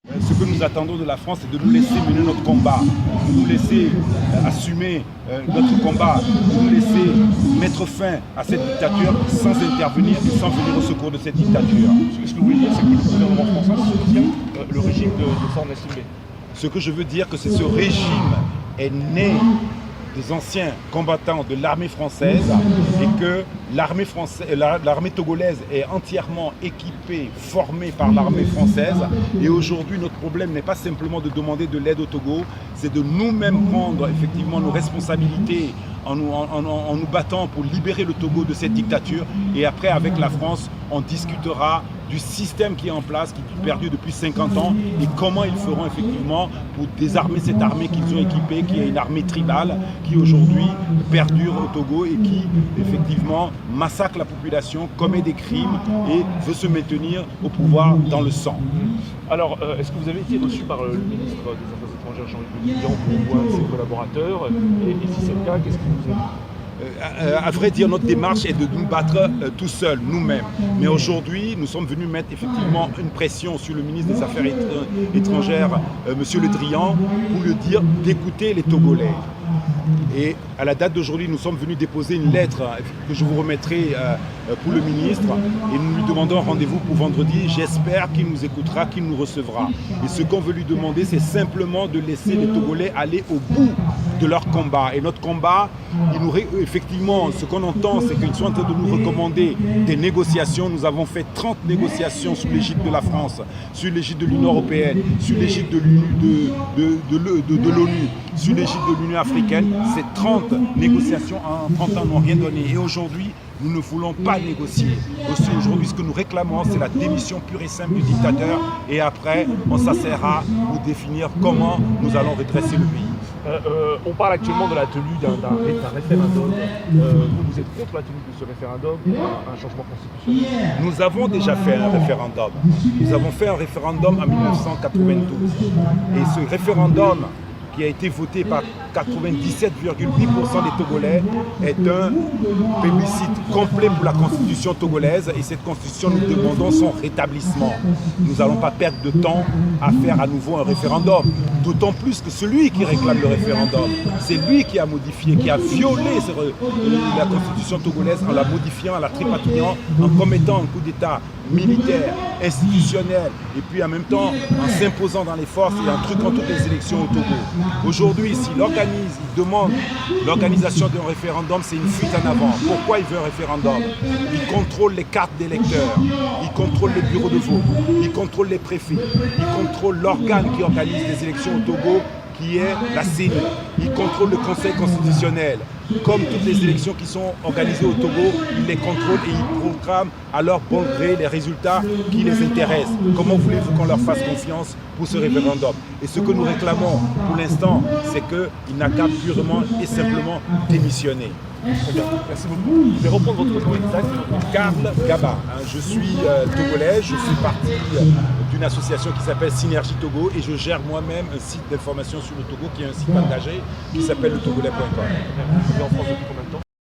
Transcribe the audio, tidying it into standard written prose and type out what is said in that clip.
Ce que nous attendons de la France, c'est de nous laisser mener notre combat, de nous laisser assumer notre combat, de nous laisser mettre fin à cette dictature sans intervenir et sans venir au secours de cette dictature. Ce que vous voulez dire, c'est que le gouvernement français soutient le régime de Faure Gnassingbé. Ce que je veux dire, que c'est ce régime est né des anciens combattants de l'armée française et que l'armée togolaise est entièrement équipée, formée par l'armée française. Et aujourd'hui, notre problème n'est pas simplement de demander de l'aide au Togo, c'est de nous-mêmes prendre effectivement nos responsabilités en nous battant pour libérer le Togo de cette dictature. Et après, avec la France, on discutera du système qui est en place, qui est perdu depuis 50 ans, et comment ils feront effectivement pour désarmer cette armée qu'ils ont équipée, qui est une armée tribale, qui aujourd'hui perdure au Togo et qui effectivement massacre la population, commet des crimes et veut se maintenir au pouvoir dans le sang. Alors, est-ce que vous avez été reçu par le ministre des Affaires étrangères, Jean-Yves Le Drian, pour voir ses collaborateurs, et si c'est le cas, qu'est-ce qu'il vous a dit? À vrai dire, notre démarche est de nous battre tout seuls, nous-mêmes. Mais aujourd'hui, nous sommes venus mettre effectivement une pression sur le ministre des Affaires étrangères, M. Le Drian, pour lui dire d'écouter les Togolais. Et à la date d'aujourd'hui, nous sommes venus déposer une lettre que je vous remettrai pour le ministre et nous lui demandons un rendez-vous pour vendredi. J'espère qu'il nous écoutera, qu'il nous recevra. Et ce qu'on veut lui demander, c'est simplement de laisser les Togolais aller au bout de leur combat. Et notre combat, effectivement, ce qu'on entend, c'est qu'ils sont en train de nous recommander des négociations. Nous avons fait 30 négociations sous l'égide de la France, sous l'égide de l'Union européenne, sous l'égide de l'ONU, sous l'égide de l'Union africaine. Ces 30 négociations en 30 ans n'ont rien donné. Et aujourd'hui, nous ne voulons pas négocier. Aussi, aujourd'hui, ce que nous réclamons, c'est la démission pure et simple du dictateur. Et après, on s'asseyera pour définir comment nous allons redresser le pays. On parle actuellement de la tenue d'un référendum. Vous êtes contre la tenue de ce référendum, un changement constitutionnel? Nous avons déjà fait un référendum. Nous avons fait un référendum en 1992. Et ce référendum, qui a été voté par 97,8% des Togolais, est un plébiscite complet pour la constitution togolaise, et cette constitution, nous demandons son rétablissement. Nous n'allons pas perdre de temps à faire à nouveau un référendum, d'autant plus que celui qui réclame le référendum, c'est lui qui a modifié, qui a violé la constitution togolaise en la modifiant, en la tripatouillant, en commettant un coup d'État militaire, institutionnel, et puis en même temps en s'imposant dans les forces et en truquant toutes les élections au Togo. Aujourd'hui, s'il demande l'organisation d'un référendum, c'est une fuite en avant. Pourquoi il veut un référendum? Il contrôle les cartes d'électeurs, il contrôle les bureaux de vote, il contrôle les préfets, il contrôle l'organe qui organise les élections au Togo, qui est la CENI. Il contrôle le Conseil constitutionnel. Comme toutes les élections qui sont organisées au Togo, il les contrôle et il programme à leur bon gré les résultats qui les intéressent. Comment voulez-vous qu'on leur fasse confiance pour ce référendum? Et ce que nous réclamons pour l'instant, c'est qu'il n'a qu'à purement et simplement démissionner. Très bien, merci beaucoup. Je vais reprendre votre nom exact. Karl Gaba. Je suis togolais, je suis parti d'une association qui s'appelle Synergie Togo et je gère moi-même un site d'information sur le Togo qui est un site engagé qui s'appelle le togolais.com. Vous êtes en France depuis combien de temps?